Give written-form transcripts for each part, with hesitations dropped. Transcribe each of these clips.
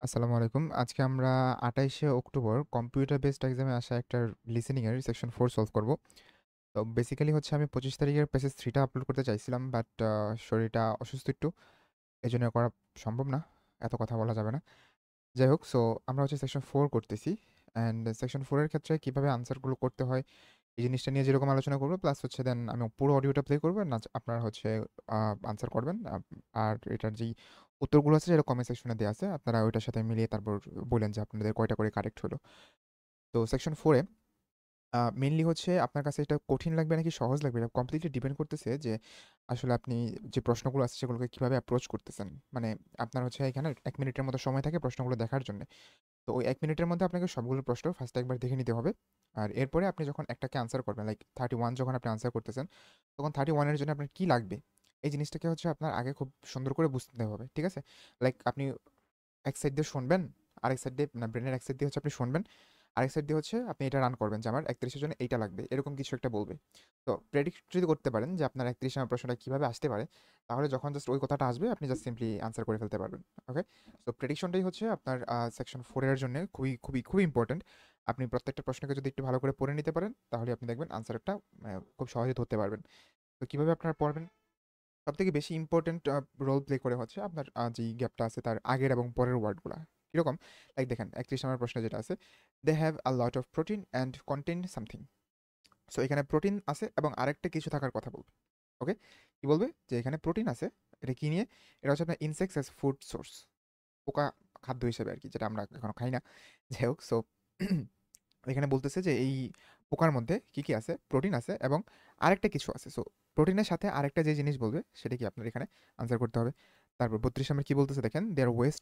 আসসালামু আলাইকুম। আজকে আমরা ২৮শে অক্টোবর কম্পিউটার বেসড এক্সামে আসা একটা লিসেনিং এর সেকশন 4 সলভ করব। তো বেসিক্যালি হচ্ছে আমি 25 তারিখের পেসেজ 3 টা আপলোড করতে চাইছিলাম, বাট শরীরটা অসুস্থ একটু। এজন্য করা সম্ভব না। এত কথা বলা যাবে না। যাই হোক, সো আমরা হচ্ছে সেকশন 4 করতেছি। অ্যান্ড সেকশন 4 এর ক্ষেত্রে কিভাবে আনসারগুলো করতে হয় এই জিনিসটা নিয়ে যেরকম আলোচনা করব, প্লাস হচ্ছে দেন আমি পুরো অডিওটা প্লে করব, না আপনারা হচ্ছে আনসার করবেন। আর এটার যেই উত্তরগুলো আছে সেটা কমেন্ট সেকশনে দেওয়া আছে, আপনারা ওইটার সাথে মিলিয়ে তারপর বলেন যে আপনাদের কয়টা করে কারেক্ট হলো। তো সেকশন 4-এ মেইনলি হচ্ছে আপনার কাছে এটা কঠিন লাগবে নাকি সহজ লাগবে, এটা কমপ্লিটলি ডিপেন্ড করতেছে যে আসলে আপনি যে প্রশ্নগুলো আছে সেগুলোকে কিভাবে অ্যাপ্রোচ করতেছেন। মানে আপনার হচ্ছে এখানে 1 মিনিটের মতো সময় থাকে প্রশ্নগুলো দেখার জন্য। তো ওই 1 মিনিটের মধ্যে আপনাকে সবগুলো প্রশ্ন ফার্স্ট একবার দেখে নিতে হবে। আর এরপরে আপনি যখন একটাকে আনসার করবেন, লাইক 31 যখন আপনি আনসার করতেছেন, তখন 31 এর জন্য আপনার কি লাগবে? এই জিনিসটাকে হচ্ছে আপনার আগে খুব সুন্দর করে বুঝতে হবে। ঠিক আছে? লাইক আপনি এক সাইড দিয়ে শুনবেন, আরেক সাইড দিয়ে না, ব্রেনের এক সাইড দিয়ে হচ্ছে আপনি শুনবেন, আরেক সাইড দিয়ে হচ্ছে আপনি এটা রান করবেন যে আমার 31 এর জন্য এইটা লাগবে। এরকম কিছু একটা বলবে। তো প্রেডিক্ট যদি করতে পারেন যে আপনার 31 নম্বর প্রশ্নটা কিভাবে আসতে পারে, তাহলে যখন জাস্ট ওই কথাটা আসবে আপনি জাস্ট সিম্পলি আনসার করে ফেলতে পারবেন। ওকে? সো প্রেডিকশনটাই হচ্ছে আপনার সেকশন 4 এর জন্য খুবই, খুবই, খুবই ইম্পোর্টেন্ট। আপনি প্রত্যেকটা প্রশ্নকে যদি একটু ভালো করে পড়ে নিতে পারেন, তাহলে আপনি দেখবেন আনসারটা খুব সহজে ধরতে পারবেন। তো কিভাবে আপনারা পড়বেন? সবথেকে বেশি ইম্পোর্টেন্ট রোল প্লে করে হচ্ছে আপনার যেই গ্যাপটা আছে তার আগের এবং পরের ওয়ার্ডগুলা। কিরকম? লাইক দেখেন 31 নম্বর প্রশ্নে যেটা আছে, "they have a lot of protein and contain something." So এখানে প্রোটিন আছে এবং আরেকটা কিছু থাকার কথা বলবে। ওকে? কি বলবে? যে এখানে প্রোটিন আছে। এটা কি নিয়ে? এটা হচ্ছে আপনার ইনসেক্টস অ্যাজ ফুড সোর্স। পোকা খাদ্য হিসেবে আরকি, যেটা আমরা এখনো খাই না। যাই হোক, সো এখানে বলতেছে যে এই পোকার মধ্যে কি, কি আছে? প্রোটিন আছে এবং আরেকটা কিছু আছে। সো প্রোটিনের সাথে আরেকটা যে জিনিস বলবে সেটা কি আপনার এখানে আনসার করতে হবে। তারপর 32 নম্বরে কি বলতেছে দেখেন, "their waste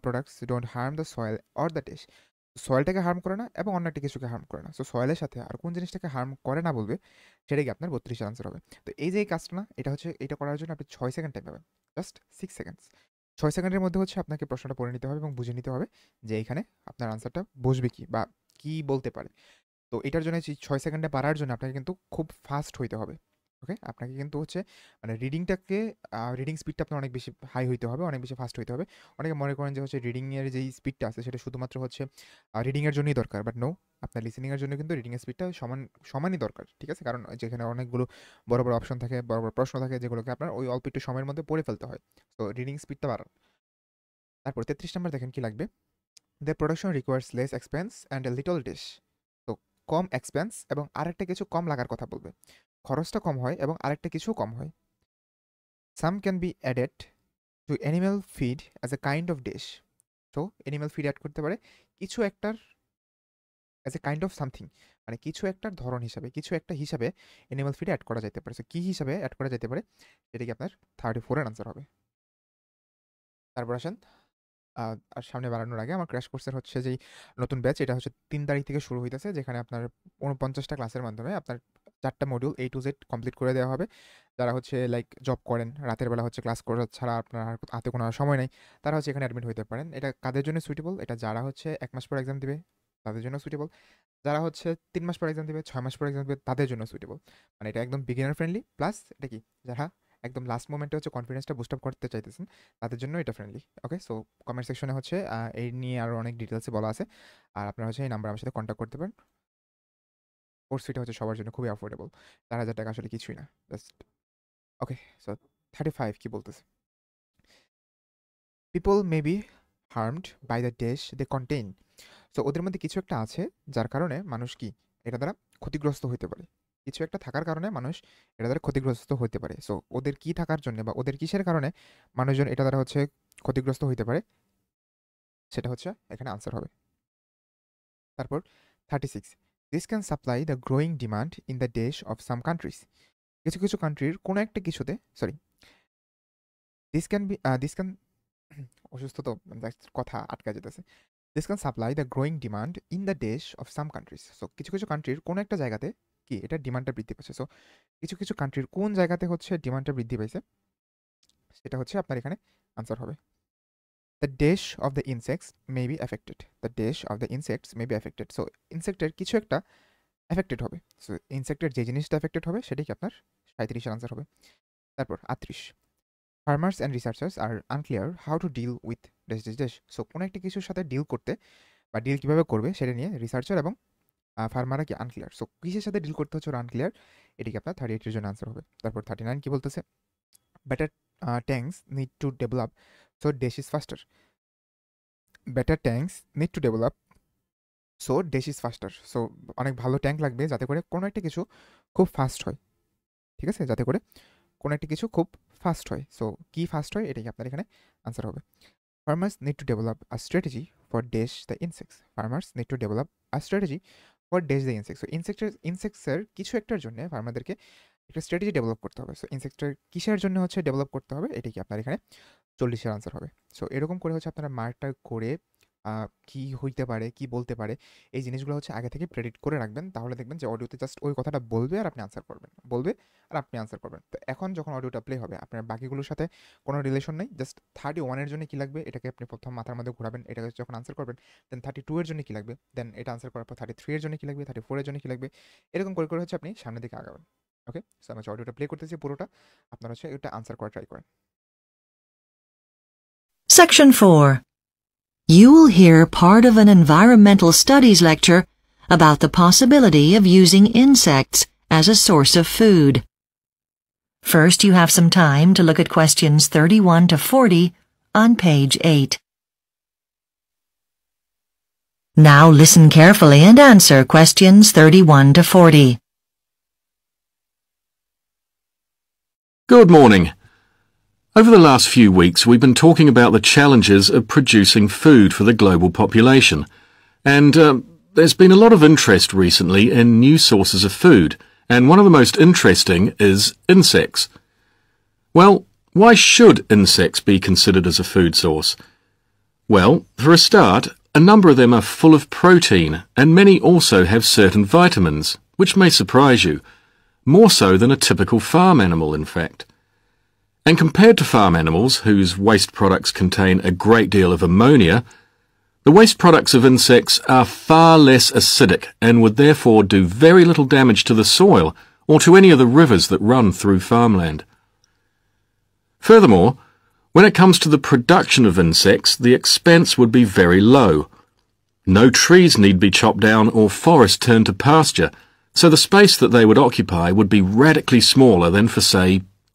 products don't harm the soil or the dish." সয়েলটাকে হার্ম করে না এবং অন্য একটা কিছুকে হার্ম করে না। সো সয়েলের সাথে আর কোন জিনিসটাকে হার্ম করে না বলবে, সেটাই কি আপনার 32 এর আনসার হবে। তো এই যে এই কাজটা না, এটা হচ্ছে এটা করার জন্য আপনি 6 সেকেন্ড টাইম পাবেন। Just 6 seconds. 6 সেকেন্ডের মধ্যে হচ্ছে আপনাকে প্রশ্নটা পড়ে নিতে হবে এবং বুঝে নিতে হবে যে এইখানে আপনার আনসারটা বসবে কি বা কি বলতে পারে। তো এটার জন্য ৬ সেকেন্ডে পারার জন্য আপনাকে কিন্তু খুব ফাস্ট হইতে হবে। ওকে? আপনাকে কিন্তু হচ্ছে মানে রিডিং স্পিডটা আপনার অনেক বেশি হাই হইতে হবে, অনেক বেশি ফাস্ট হইতে হবে। অনেকে মনে করেন যে হচ্ছে রিডিং এর যেই স্পিডটা আছে সেটা শুধুমাত্র হচ্ছে রিডিং এর জন্যই দরকার। বাট নো, আপনার লিসেনিং এর জন্য কিন্তু রিডিং এর স্পিডটা সমানই দরকার। ঠিক আছে? কারণ যেখানে অনেকগুলো বড়, বড় অপশন থাকে, বড়, বড় প্রশ্ন থাকে যেগুলোকে আপনার ওই অল্প একটু সময়ের মধ্যে পড়ে ফেলতে হয়। সো রিডিং স্পিডটা বাড়ান। তারপর 33 নাম্বার দেখেন কি লাগবে? "The production requires less expense and a little dish." তো কম এক্সপেন্স এবং আরেকটা কিছু কম লাগার কথা বলবে। খরচটা কম হয় এবং আরেকটা কিছুও কম হয়। "Some can be added to animal feed as a kind of dish." তো অ্যানিমাল ফিড অ্যাড করতে পারে কিছু একটার as a kind of something, মানে কিছু একটার ধরন হিসাবে, কিছু একটা হিসাবে অ্যানিমাল ফিড অ্যাড করা যাইতে পারে। সো কি হিসাবে অ্যাড করা যেতে পারে, সেটা কি আপনার 34 এর আনসার হবে। তারপর আসেন, আ আর সামনে বাড়ানোর আগে আমার ক্র্যাশ কোর্সের হচ্ছে যেই নতুন ব্যাচ, এটা হচ্ছে ৩ তারিখ থেকে শুরু হইতেছে, যেখানে আপনার ৪৯ টা ক্লাসের মাধ্যমে আপনার ৪ টা module A to Z complete করে দেওয়া হবে। যারা হচ্ছে লাইক জব করেন, রাতের বেলা হচ্ছে ক্লাস করা ছাড়া আপনার আর হাতে কোনো আর সময় নাই, তারা হচ্ছে এখানে অ্যাডমিট হইতে পারেন। এটা কাদের জন্য সুইটেবল? এটা যারা হচ্ছে ১ মাস পর এক্সাম দিবে, তাদের জন্য সুইটেবল। যারা হচ্ছে ৩ মাস পর এক্সাম দিবে, ৬ মাস পর এক্সাম দিবে, তাদের জন্য সুইটেবল। মানে এটা একদম বিগিনার ফ্রেন্ডলি, প্লাস এটা কি যারা একদম লাস্ট মোমেন্টে হচ্ছে কনফিডেন্সটা বুস্ট আপ করতে চাইতেছেন, তাদের জন্য এটা ফ্রেন্ডলি। ওকে? সো কমেন্ট সেকশনে হচ্ছে এই নিয়ে আরো অনেক ডিটেইলসে বলা আছে। আর আপনারা হচ্ছে এই নাম্বারে আমার সাথে কন্ট্যাক্ট করতে পারেন। কোর্স ফিটা হচ্ছে সবার জন্য খুবই অ্যাফোর্ডেবল। ৳৪,০০০ আসলে কিছুই না। Just okay. সো 35 কি বলতেছে? "People may be harmed by the dish they contain." So ওদের মধ্যে কিছু একটা আছে যার কারণে মানুষ কি এটা দ্বারা ক্ষতিগ্রস্ত হইতে পারে। কিছু একটা থাকার কারণে মানুষ এটা দ্বারা ক্ষতিগ্রস্ত হইতে পারে। সো ওদের কি থাকার জন্য বা ওদের কিসের কারণে মানুষজন এটা দ্বারা হচ্ছে ক্ষতিগ্রস্ত হইতে পারে, সেটা হচ্ছে এখানে আনসার হবে। তারপর 36, "this can supply the growing demand in the dish of some countries." কিছু, কিছু কান্ট্রির কোনো একটা কিছুতে, সরি, দিস ক্যান অসুস্থ তো, জাস্ট কথা আটকা যেতেছে। "This can supply the growing demand in the dish of some countries." So কিছু, কিছু কান্ট্রির কোনো একটা জায়গাতে কি এটার ডিমান্ডটা বৃদ্ধি পাচ্ছে। সো কিছু, কিছু কান্ট্রির কোন জায়গাতে হচ্ছে ডিমান্ডটা বৃদ্ধি পাইছে, সেটা হচ্ছে আপনার এখানে আনসার হবে। "The dish of the insects may be affected." The dish of the insects may be affected. So ইনসেক্টের কিছু একটা এফেক্টেড হবে। সো ইনসেক্টের যে জিনিসটা এফেক্টেড হবে সেটাই কি আপনার ৩৭ এর আনসার হবে। তারপর ৩৮, farmers and researchers are unclear how to deal with dash. So কোনো একটা কিছুর সাথে ডিল করতে বা ডিল কীভাবে করবে সেটা নিয়ে রিসার্চার এবং ফার্মাররা কি আনক্লিয়ার। সো কিসের সাথে ডিল করতে হচ্ছে ওরা আনক্লিয়ার, এটিকে আপনার 38 এর জন্য আনসার হবে। তারপর 39 কি বলতেছে, better tanks need to develop so dash is ফাস্টার। Better tanks need to develop so dash is ফাস্টার। So অনেক ভালো ট্যাঙ্ক লাগবে যাতে করে কোনো একটা কিছু খুব ফাস্ট হয়, ঠিক আছে, যাতে করে কোনো একটা কিছু খুব ফাস্ট হয়। সো কি ফাস্ট হয় এটাই আপনার এখানে আনসার হবে। Farmers need to develop a strategy for dash the insects. Farmers need to develop a strategy for dash the insects. So ইনসেক্টসের কিছু একটার জন্য ফার্মারদেরকে একটা স্ট্র্যাটেজি ডেভেলপ করতে হবে। সো ইনসেক্টসের কিসের জন্য হচ্ছে ডেভেলপ করতে হবে, এটাই কি আপনার এখানে 40-এর আনসার হবে। সো এরকম করে হচ্ছে আপনারা মার্কটা করে কি হইতে পারে, কি বলতে পারে, এই জিনিসগুলো হচ্ছে আগে থেকে প্রেডিক্ট করে রাখবেন। তাহলে দেখবেন যে অডিওতে জাস্ট ওই কথাটা বলবে আর আপনি আনসার করবেন, বলবে আর আপনি আনসার করবেন। তো এখন যখন অডিওটা প্লে হবে আপনার বাকিগুলোর সাথে কোনো রিলেশন নেই, জাস্ট 31-এর জন্য কী লাগবে এটাকে আপনি প্রথম মাথার মধ্যে ঘোরাবেন, এটাকে যখন আনসার করবেন দেন 32-এর জন্য কী লাগবে, দেন এটা আনসার করার পর 33-এর জন্য কী লাগবে, 34-এর জন্য কী লাগবে, এরকম করে করে হচ্ছে আপনি সামনের দিকে আগাবেন। ওকে, সো আমি অডিওটা প্লে করতেছি পুরোটা, আপনারা হচ্ছে এটা আনসার করা ট্রাই করেন। Section 4. You will hear part of an environmental studies lecture about the possibility of using insects as a source of food. First, you have some time to look at questions 31 to 40 on page 8. Now listen carefully and answer questions 31 to 40. Good morning. Over the last few weeks, we've been talking about the challenges of producing food for the global population. And there's been a lot of interest recently in new sources of food, and one of the most interesting is insects. Well, why should insects be considered as a food source? Well, for a start, a number of them are full of protein, and many also have certain vitamins, which may surprise you, more so than a typical farm animal, in fact. And compared to farm animals, whose waste products contain a great deal of ammonia, the waste products of insects are far less acidic and would therefore do very little damage to the soil or to any of the rivers that run through farmland. Furthermore, when it comes to the production of insects, the expense would be very low. No trees need be chopped down or forests turned to pasture, so the space that they would occupy would be radically smaller than for, say,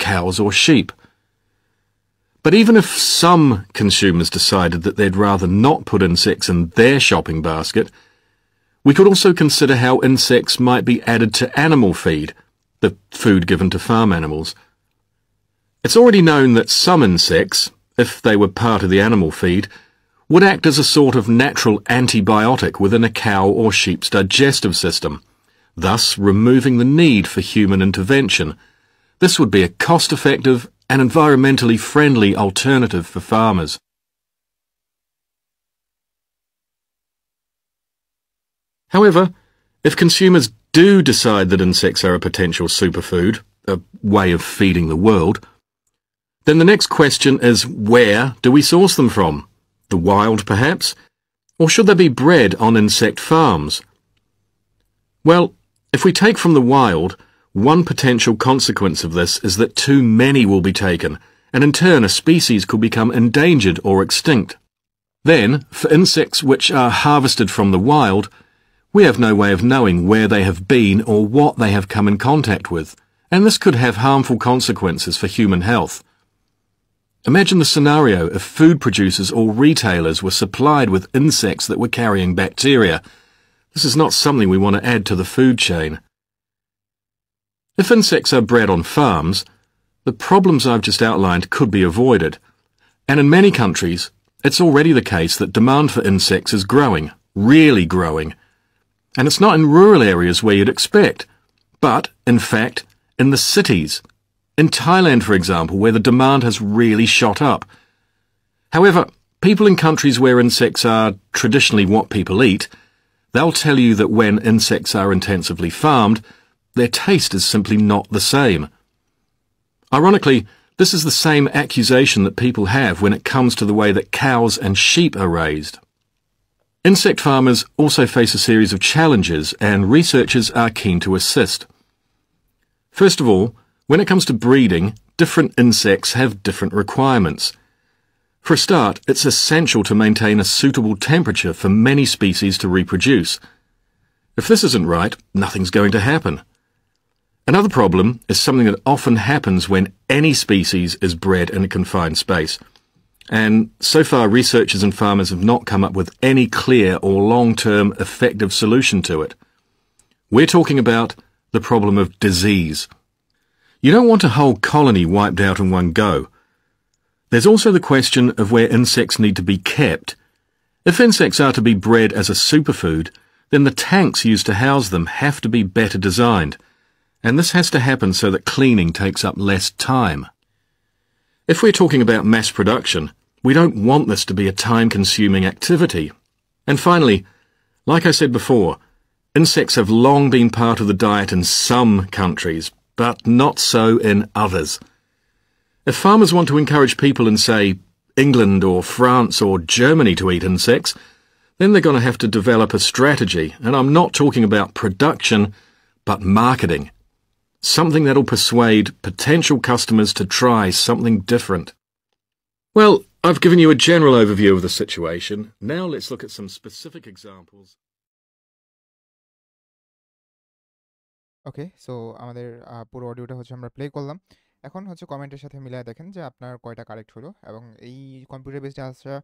cows or sheep. But even if some consumers decided that they'd rather not put insects in their shopping basket, we could also consider how insects might be added to animal feed, the food given to farm animals. It's already known that some insects, if they were part of the animal feed, would act as a sort of natural antibiotic within a cow or sheep's digestive system, thus removing the need for human intervention. This would be a cost-effective and environmentally friendly alternative for farmers. However, if consumers do decide that insects are a potential superfood, a way of feeding the world, then the next question is, where do we source them from? The wild, perhaps? Or should they be bred on insect farms? Well, if we take from the wild, one potential consequence of this is that too many will be taken, and in turn a species could become endangered or extinct. Then, for insects which are harvested from the wild, we have no way of knowing where they have been or what they have come in contact with, and this could have harmful consequences for human health. Imagine the scenario if food producers or retailers were supplied with insects that were carrying bacteria. This is not something we want to add to the food chain. If insects are bred on farms, the problems I've just outlined could be avoided. And in many countries, it's already the case that demand for insects is growing, really growing. And it's not in rural areas where you'd expect, but, in fact, in the cities. In Thailand, for example, where the demand has really shot up. However, people in countries where insects are traditionally what people eat, they'll tell you that when insects are intensively farmed, their taste is simply not the same. Ironically, this is the same accusation that people have when it comes to the way that cows and sheep are raised. Insect farmers also face a series of challenges, and researchers are keen to assist. First of all, when it comes to breeding, different insects have different requirements. For a start, it's essential to maintain a suitable temperature for many species to reproduce. If this isn't right, nothing's going to happen. Another problem is something that often happens when any species is bred in a confined space. And so far, researchers and farmers have not come up with any clear or long-term effective solution to it. We're talking about the problem of disease. You don't want a whole colony wiped out in one go. There's also the question of where insects need to be kept. If insects are to be bred as a superfood, then the tanks used to house them have to be better designed, and this has to happen so that cleaning takes up less time. If we're talking about mass production, we don't want this to be a time-consuming activity. And finally, like I said before, insects have long been part of the diet in some countries, but not so in others. If farmers want to encourage people in, say, England or France or Germany to eat insects, then they're going to have to develop a strategy, and I'm not talking about production, but marketing. Something that'll persuade potential customers to try something different. Well, I've given you a general overview of the situation. Now let's look at some specific examples. Okay, so আমাদের পুরো অডিওটা হচ্ছে আমরা play করলাম। এখন হচ্ছে কমেন্টের সাথে মিলায় দেখেন যে আপনার কয়টা কারেক্ট হলো, এবং এই কম্পিউটার বেসডে আসা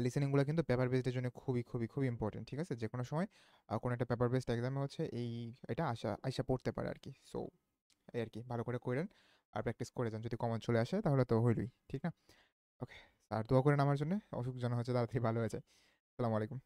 লিসেনিংগুলো কিন্তু পেপার বেসডের জন্য খুবই খুবই খুবই ইম্পর্টেন্ট। ঠিক আছে, যে কোনো সময় কোনো একটা পেপার বেসড এক্সামে হচ্ছে এটা আশা পড়তে পারে আর কি। সো এই আর কি, ভালো করে করেন আর প্র্যাকটিস করে যান। যদি কমন চলে আসে তাহলে তো হইলই, ঠিক না? ওকে, আর দোয়া করেন আমার জন্য, অসুখ যেন হচ্ছে তাড়াতাড়ি ভালো হয়ে যায়। আসসালামু আলাইকুম।